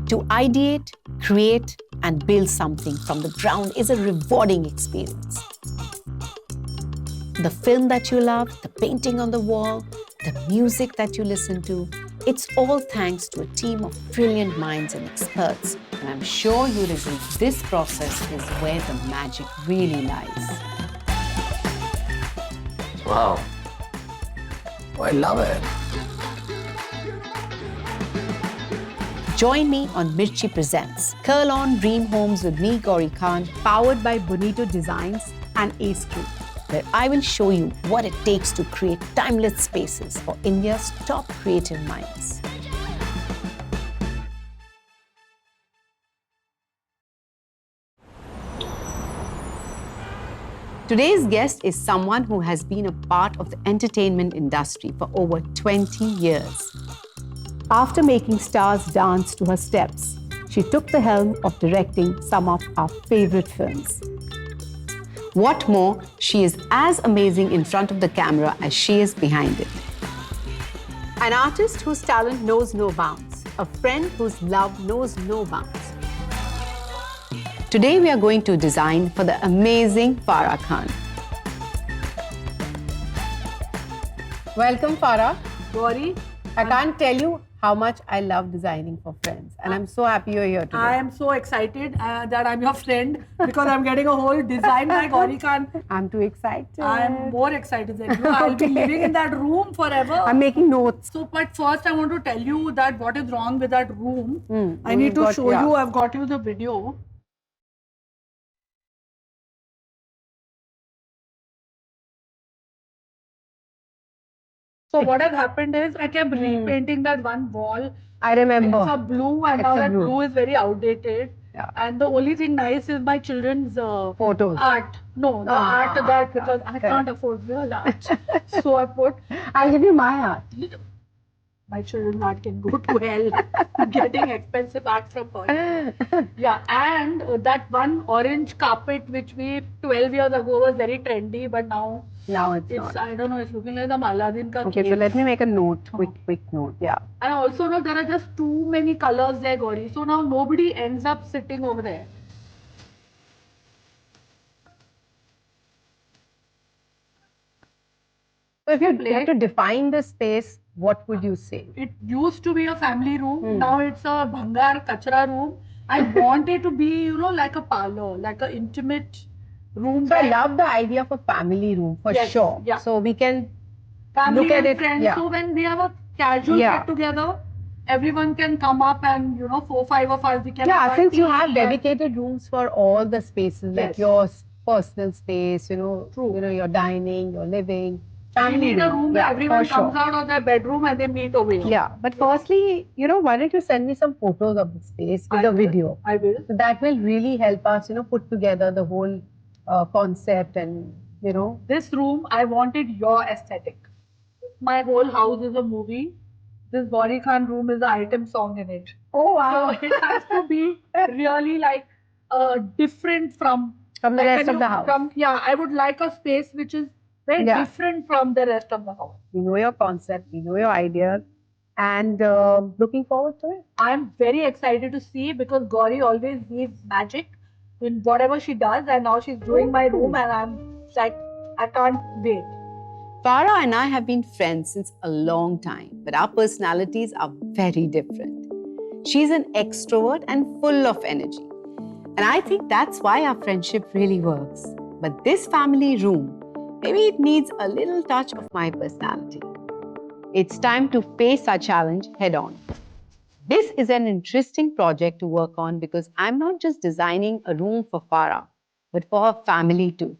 To ideate, create, and build something from the ground is a rewarding experience. The film that you love, the painting on the wall, the music that you listen to, it's all thanks to a team of brilliant minds and experts. And I'm sure you'll agree, this process is where the magic really lies. Wow. Oh, I love it. Join me on Mirchi Presents, Curl On Dream Homes with me, Gauri Khan, powered by Bonito Designs and Ace Group, where I will show you what it takes to create timeless spaces for India's top creative minds. Today's guest is someone who has been a part of the entertainment industry for over 20 years. After making stars dance to her steps, she took the helm of directing some of our favorite films. What more, she is as amazing in front of the camera as she is behind it. An artist whose talent knows no bounds, a friend whose love knows no bounds. Today we are going to design for the amazing Farah Khan. Welcome, Farah. Gauri, I can't tell you how much I love designing for friends, and I'm so happy you're here today. I am so excited that I'm your friend because I'm getting a whole design by Gauri Khan. I'm too excited. I'm more excited than you. I'll be living in that room forever. I'm making notes. So, but first I want to tell you that what is wrong with that room. I need to show you. I've got you the video. So what has happened is I kept repainting that one wall. I remember. It's a blue and now that blue is very outdated. Yeah. And the only thing nice is my children's Photos. art. No, the art that because I can't afford real art. So I put. I'll give you my art. My children's art can go to hell. I'm getting expensive art from her. Yeah, and that one orange carpet which we 12 years ago was very trendy, but now it's it's not. I don't know. It's looking like the Aladdin ka Okay, cave. so let me make a note. Quick note. Yeah. And also now there are just too many colors there, Gauri. So now nobody ends up sitting over there. So if you have to define the space, what would you say? It used to be a family room. Now it's a bhangar kachra room. I want it to be, you know, like a parlor, like an intimate room. So I love the idea of a family room for sure. Yeah. So we can Family look at and it. friends. Yeah. So when we have a casual get together, everyone can come up and, you know, 4-5 of us, we can Yeah, have since you tea have and- dedicated rooms for all the spaces, like your personal space, you know, your dining, your living. We need a room where everyone for comes sure. out of their bedroom and they meet over here. Yeah, but firstly, you know, why don't you send me some photos of the space with a video? I will. So that will really help us, you know, put together the whole concept and, you know. This room, I wanted your aesthetic. My whole house is a movie. This Gauri Khan room is an item song in it. Oh, wow. So it has to be really like different from From the rest of the house. I would like a space which is very different from the rest of the house. We know your concept, we know your ideas, and looking forward to it. I'm very excited to see because Gauri always leaves magic in whatever she does, and now she's doing my room, and I'm like, I can't wait. Farah and I have been friends since a long time, but our personalities are very different. She's an extrovert and full of energy. And I think that's why our friendship really works. But this family room, maybe it needs a little touch of my personality. It's time to face our challenge head on. This is an interesting project to work on because I'm not just designing a room for Farah, but for her family too.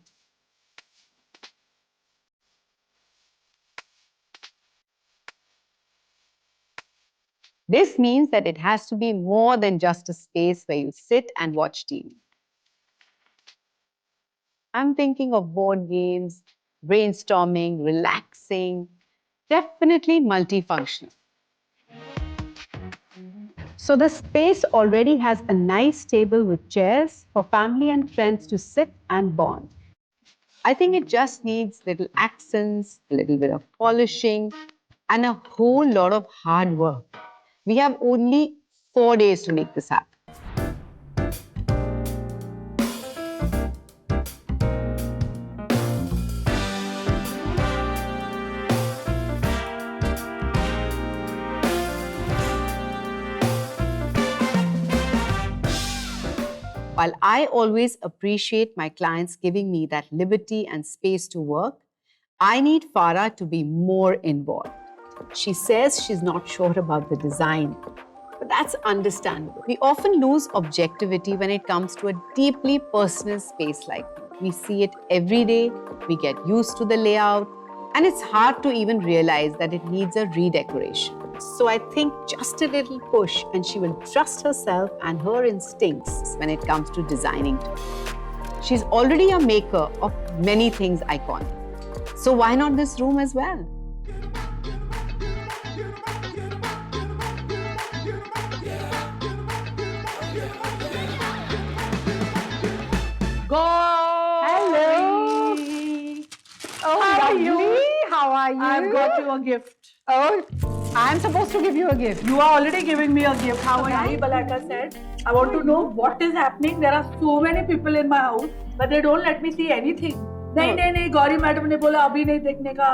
This means that it has to be more than just a space where you sit and watch TV. I'm thinking of board games, brainstorming, relaxing, definitely multifunctional. So the space already has a nice table with chairs for family and friends to sit and bond. I think it just needs little accents, a little bit of polishing, and a whole lot of hard work. We have only 4 days to make this happen. While I always appreciate my clients giving me that liberty and space to work, I need Farah to be more involved. She says she's not sure about the design, but that's understandable. We often lose objectivity when it comes to a deeply personal space like this. We see it every day, we get used to the layout, and it's hard to even realize that it needs a redecoration. So I think just a little push and she will trust herself and her instincts when it comes to designing too. She's already a maker of many things iconic. So why not this room as well? Go! Hello. Oh, How are lovely. you? How are you? I've got you a gift. Oh, I'm supposed to give you a gift. You are already giving me a gift. How are you? Balaka said, I want to know what is happening. There are so many people in my house, but they don't let me see anything. नहीं Gauri madam ने बोला अभी नहीं देखने का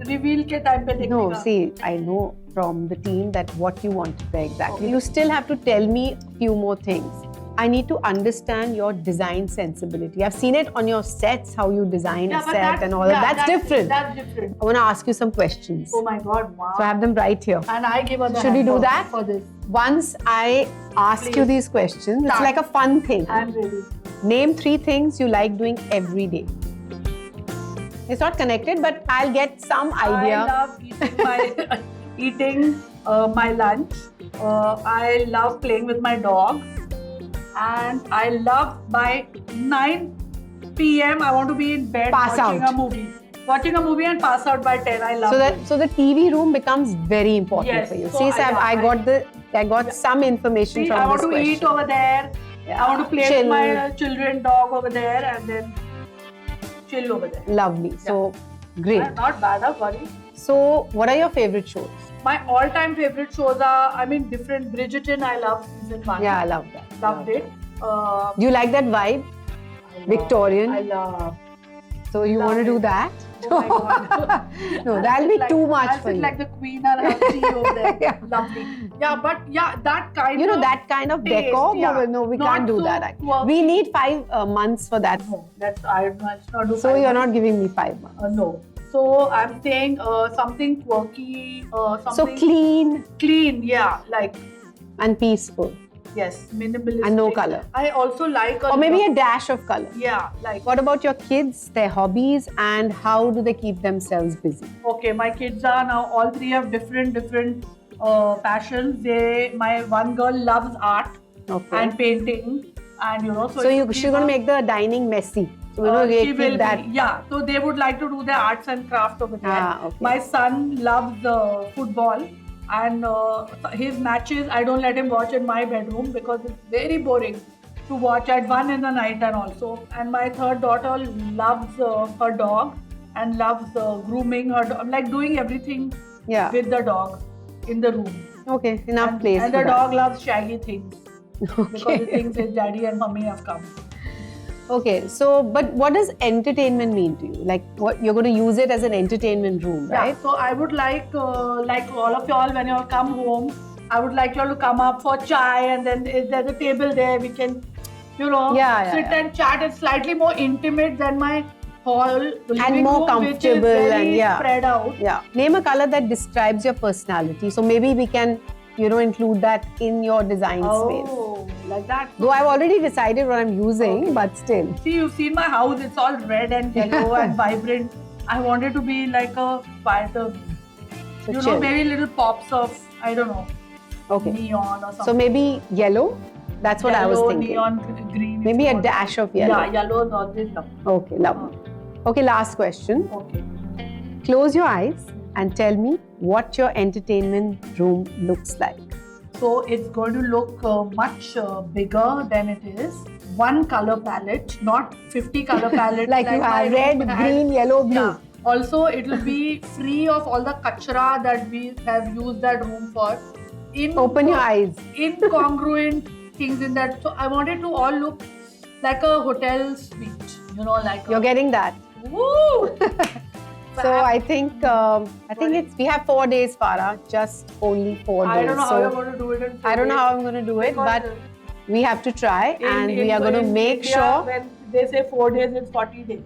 reveal के time पे देखने No, का see, I know from the team that what you want to wear exactly. You still have to tell me a few more things. I need to understand your design sensibility. I've seen it on your sets, how you design a but set and all that. That's different. That's different. I want to ask you some questions. Oh my god, wow. So I have them right here. And I give her the Should we do hamper that? for this? Once I ask you Please. these questions, it's Start. like a fun thing. I'm ready. Name 3 things you like doing every day. It's not connected, but I'll get some idea. I love eating my lunch. I love playing with my dog. And I love by 9 p.m. I want to be in bed Pass watching out. a movie. Watching a movie and pass out by 10. I love it. So the TV room becomes very important Yes, for you. so See, Sab, I got some information See, from I want this to question. eat over there. Yeah. I want to play Chill. with my children, dog over there, and then chill over there. Lovely. So great. Not bad, Gauri. So what are your favorite shows? My all-time favorite shows are, different. Bridgerton, I love season 1. Yeah, I love that. Loved it. Do you like that vibe? Victorian. I love. So you love want to do it. that? Oh my god. No, that'll be too much I'll for sit you. like the queen and have tea over there. Yeah. Lovely. Yeah, but yeah, that kind You know, of that kind of taste, decor? yeah. No, we Not can't do so that. Actually. quirky. We need 5 months for that. No, that's I must not do. So you're not giving me 5 months. No. So I'm saying something quirky, something So clean clean, yeah, like and peaceful yes, minimalist. and no color. I also like Or maybe a dash of color. yeah, like What about your kids, their hobbies, and how do they keep themselves busy? okay, my kids are now all 3 have different passions. My one girl loves art Okay. and painting, and So she's going to make the dining messy. So they she keep will that. be, yeah. So they would like to do their arts and craft over there. Okay. My son loves football, and his matches I don't let him watch in my bedroom because it's very boring to watch at 1 in the night and also. And my third daughter loves her dog and loves grooming her dog, like doing everything Yeah. with the dog in the room. Okay, enough And, place and for the that. dog loves shaggy things because he Okay. thinks his daddy and mummy have come. Okay, so but what does entertainment mean to you? Like, what you're going to use it as an entertainment room, right? Yeah, so I would like all of y'all, when y'all come home, I would like y'all to come up for chai, and then if there's a table there, we can, Yeah, sit yeah. and chat. It's slightly more intimate than my hall, living more room, comfortable which is very and yeah. spread out. Yeah. Name a color that describes your personality. So maybe we can, include that in your design space. Oh, like that. Though I've already decided what I'm using, Okay. but still. See, you've seen my house. It's all red and yellow and vibrant. I wanted to be like a quieter, So chill. maybe little pops of, I don't know, Okay. neon or something. So maybe yellow. That's what I was Yellow, thinking. neon, green. if Maybe you a want. dash of yellow. Yeah, yellow is always lovely. Okay, lovely. Okay, last question. Okay. Close your eyes and tell me what your entertainment room looks like. So it's going to look much bigger than it is. One color palette, not 50 color palette. Like you my have red, room has. green, yellow, blue. Yeah. Also, it will be free of all the kachra that we have used that room for. Open your eyes. incongruent things in that. So I wanted to all look like a hotel suite, like You're getting that. woo. So I think it's we have 4 days, Farah. Just only 4 days. I don't know how So you're going to do it. In 4 I don't know days. how I'm going to do it, Because, but we have to try, and in- we are going to in make India, sure. when they say 4 days, it's 40 days.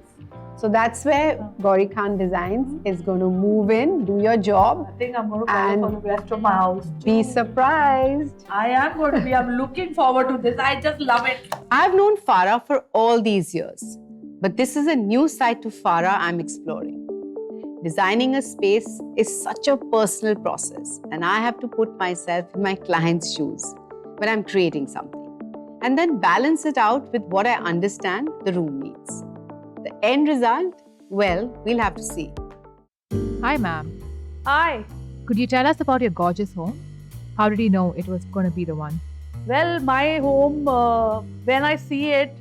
So that's where Gauri Khan Designs is going to move in, do your job, I think I'm going to And go for the rest of my house. be too. surprised. I am going to be. I'm looking forward to this. I just love it. I've known Farah for all these years, but this is a new side to Farah I'm exploring. Designing a space is such a personal process, and I have to put myself in my client's shoes when I'm creating something, and then balance it out with what I understand the room needs. The end result? Well, we'll have to see. Hi, ma'am. Hi. Could you tell us about your gorgeous home? How did you know it was going to be the one? Well, my home, when I see it,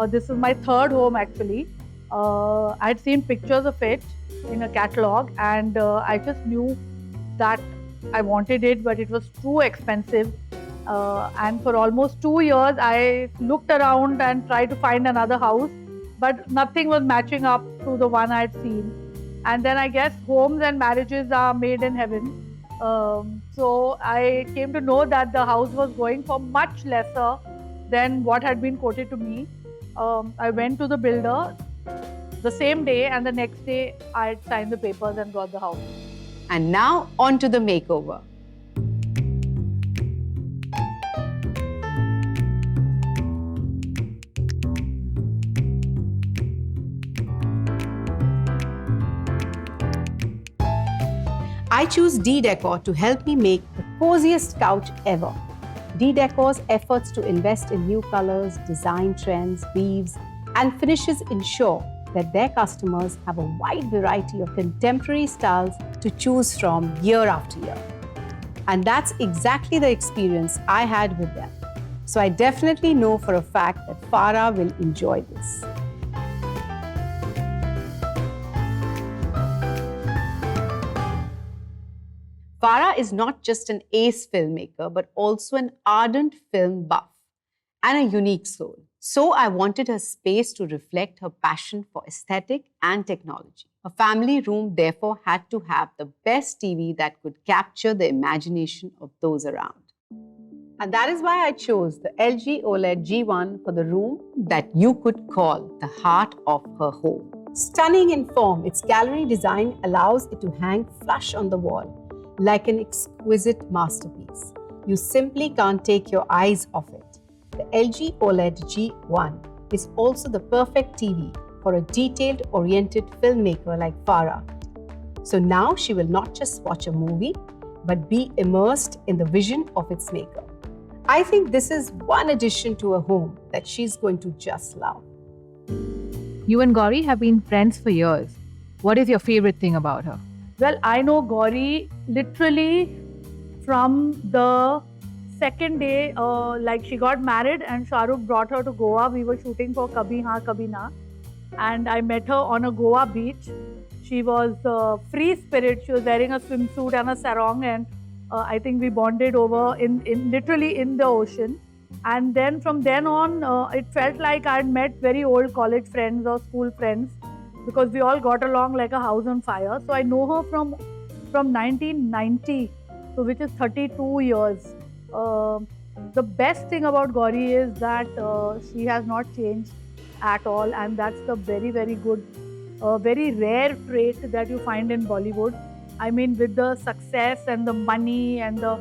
this is my third home actually. I'd seen pictures of it in a catalog, and I just knew that I wanted it, but it was too expensive. And for almost 2 years, I looked around and tried to find another house, but nothing was matching up to the one I'd seen. And then I guess homes and marriages are made in heaven. So I came to know that the house was going for much lesser than what had been quoted to me. I went to the builder the same day, and the next day I signed the papers and got the house. And now, on to the makeover. I choose D-Decor to help me make the coziest couch ever. D-Decor's efforts to invest in new colors, design trends, weaves, and finishes ensure that their customers have a wide variety of contemporary styles to choose from year after year. And that's exactly the experience I had with them. So I definitely know for a fact that Farah will enjoy this. Farah is not just an ace filmmaker, but also an ardent film buff and a unique soul. So I wanted her space to reflect her passion for aesthetic and technology. Her family room therefore had to have the best TV that could capture the imagination of those around. And that is why I chose the LG OLED G1 for the room that you could call the heart of her home. Stunning in form, its gallery design allows it to hang flush on the wall, like an exquisite masterpiece. You simply can't take your eyes off it. The LG OLED G1 is also the perfect TV for a detailed-oriented filmmaker like Farah. So now she will not just watch a movie, but be immersed in the vision of its maker. I think this is one addition to a home that she's going to just love. You and Gauri have been friends for years. What is your favorite thing about her? Well, I know Gauri literally from the second day, like she got married and Shah Rukh brought her to Goa. We were shooting for Kabhi Haan Kabhi Na, and I met her on a Goa beach. She was free spirit. She was wearing a swimsuit and a sarong, and I think we bonded over in literally in the ocean. And then from then on, it felt like I had met very old college friends or school friends, because we all got along like a house on fire. So I know her from 1990, so which is 32 years. The best thing about Gauri is that she has not changed at all, and that's the very, very good, very rare trait that you find in Bollywood. I mean, with the success and the money and the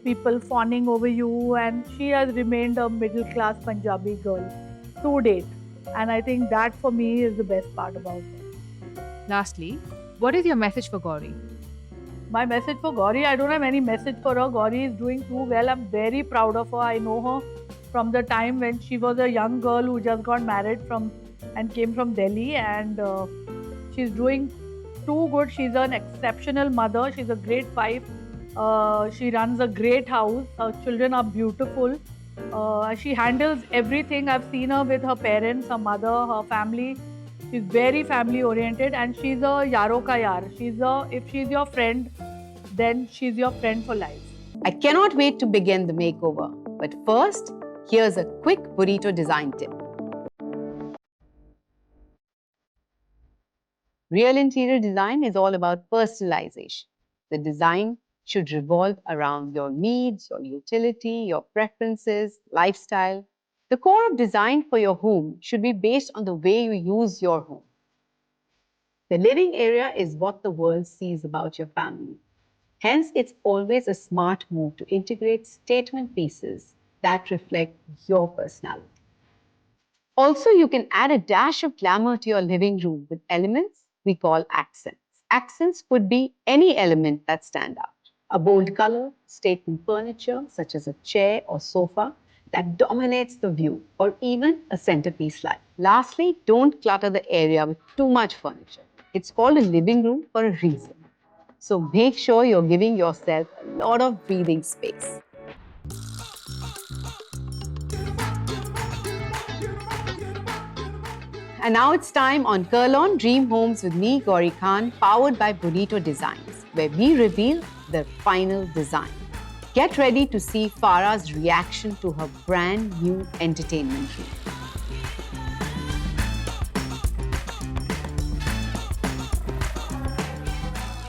people fawning over you, and she has remained a middle-class Punjabi girl to date. And I think that for me is the best part about it. Lastly, what is your message for Gauri? My message for Gauri, I don't have any message for her. Gauri is doing too well. I'm very proud of her. I know her from the time when she was a young girl who just got married and came from Delhi, and she's doing too good. She's an exceptional mother. She's a great wife. She runs a great house. Her children are beautiful. She handles everything. I've seen her with her parents, her mother, her family. She's very family oriented, and she's a yaro ka yaar. If she's your friend, then she's your friend for life. I cannot wait to begin the makeover. But first, here's a quick burrito design tip. Real interior design is all about personalization. The design should revolve around your needs, your utility, your preferences, lifestyle. The core of design for your home should be based on the way you use your home. The living area is what the world sees about your family. Hence, it's always a smart move to integrate statement pieces that reflect your personality. Also, you can add a dash of glamour to your living room with elements we call accents. Accents could be any element that stand out. A bold color, statement furniture such as a chair or sofa that dominates the view, or even a centerpiece light. Lastly, don't clutter the area with too much furniture. It's called a living room for a reason. So make sure you're giving yourself a lot of breathing space. And now it's time on Kurlon Dream Homes with me, Gauri Khan, powered by Bonito Designs, where we reveal the final design. Get ready to see Farah's reaction to her brand new entertainment room.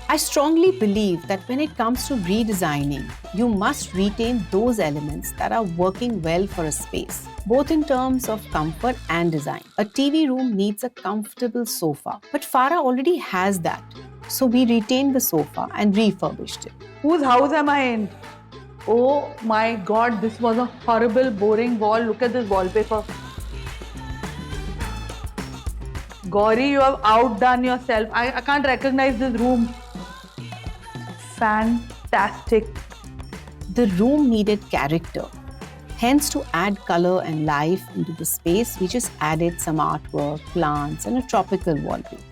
I strongly believe that when it comes to redesigning, you must retain those elements that are working well for a space, both in terms of comfort and design. A TV room needs a comfortable sofa, but Farah already has that. So we retained the sofa and refurbished it. Whose house am I in? Oh my god, this was a horrible, boring wall. Look at this wallpaper. Gauri, you have outdone yourself. I can't recognize this room. Fantastic. The room needed character. Hence, to add color and life into the space, we just added some artwork, plants, and a tropical wallpaper.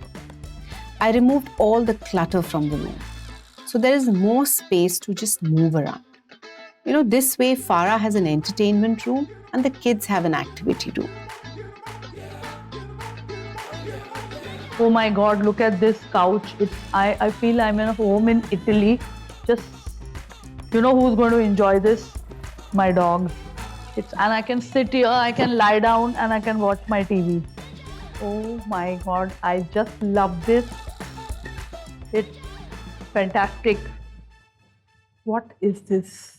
I removed all the clutter from the room. So there is more space to just move around. This way Farah has an entertainment room and the kids have an activity room. Oh my god, look at this couch. I feel I'm in a home in Italy. Just, who's going to enjoy this? My dog. And I can sit here, I can lie down, and I can watch my TV. Oh my god, I just love this. It's fantastic. What is this?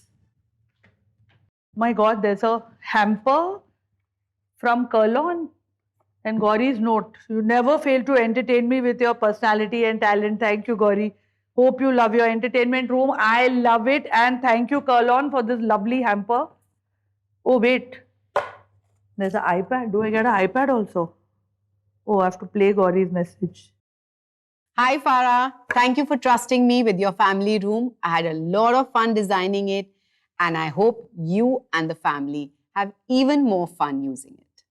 My god, there's a hamper from Kurlon. And Gauri's note, you never fail to entertain me with your personality and talent. Thank you, Gauri. Hope you love your entertainment room. I love it. And thank you, Kurlon, for this lovely hamper. Oh, wait. There's an iPad. Do I get an iPad also? Oh, I have to play Gauri's message. Hi Farah, thank you for trusting me with your family room. I had a lot of fun designing it and I hope you and the family have even more fun using it.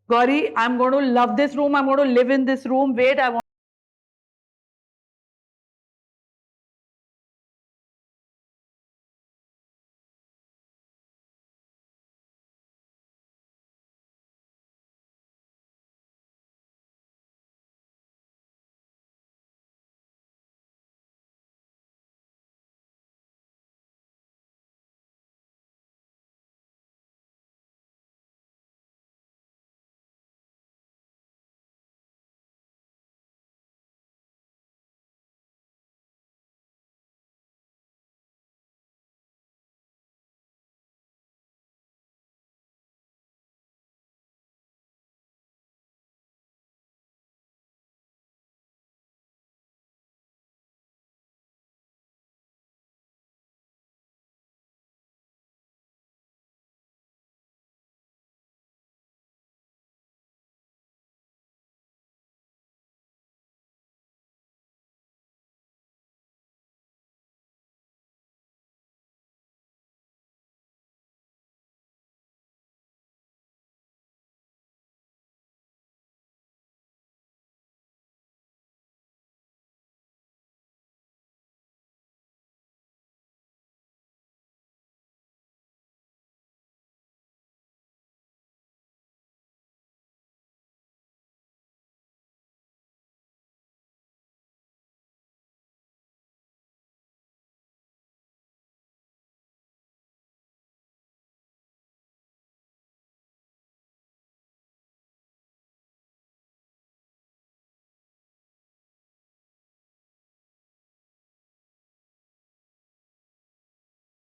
Gauri, I'm going to love this room. I'm going to live in this room. Wait, I want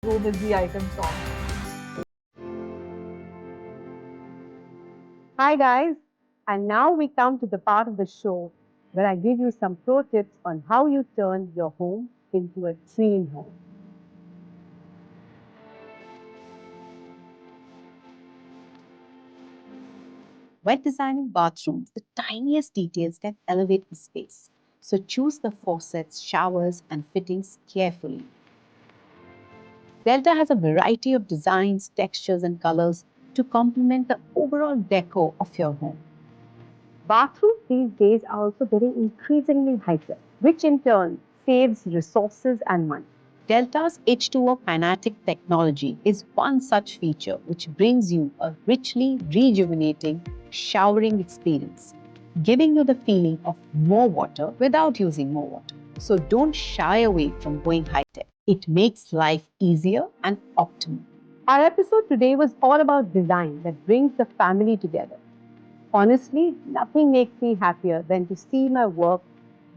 go with the item song. Hi guys, and now we come to the part of the show where I give you some pro tips on how you turn your home into a dream home. When designing bathrooms, the tiniest details can elevate the space. So choose the faucets, showers, and fittings carefully. Delta has a variety of designs, textures, and colors to complement the overall decor of your home. Bathrooms these days are also getting increasingly high-tech, which in turn saves resources and money. Delta's H2O Kinetic technology is one such feature which brings you a richly rejuvenating showering experience, giving you the feeling of more water without using more water. So don't shy away from going high-tech. It makes life easier and optimal. Our episode today was all about design that brings the family together. Honestly, nothing makes me happier than to see my work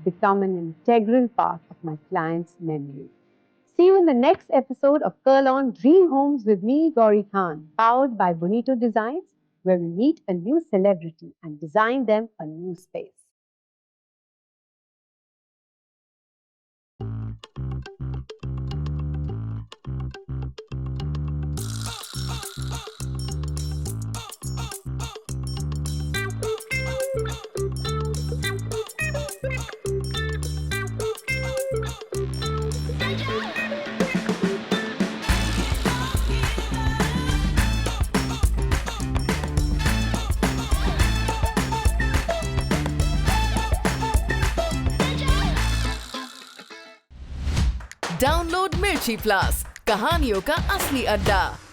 become an integral part of my clients' memory. See you in the next episode of Kurlon Dream Homes with me, Gauri Khan, powered by Bonito Designs, where we meet a new celebrity and design them a new space. Download मिर्ची plus, कहानियों का असली अड्डा।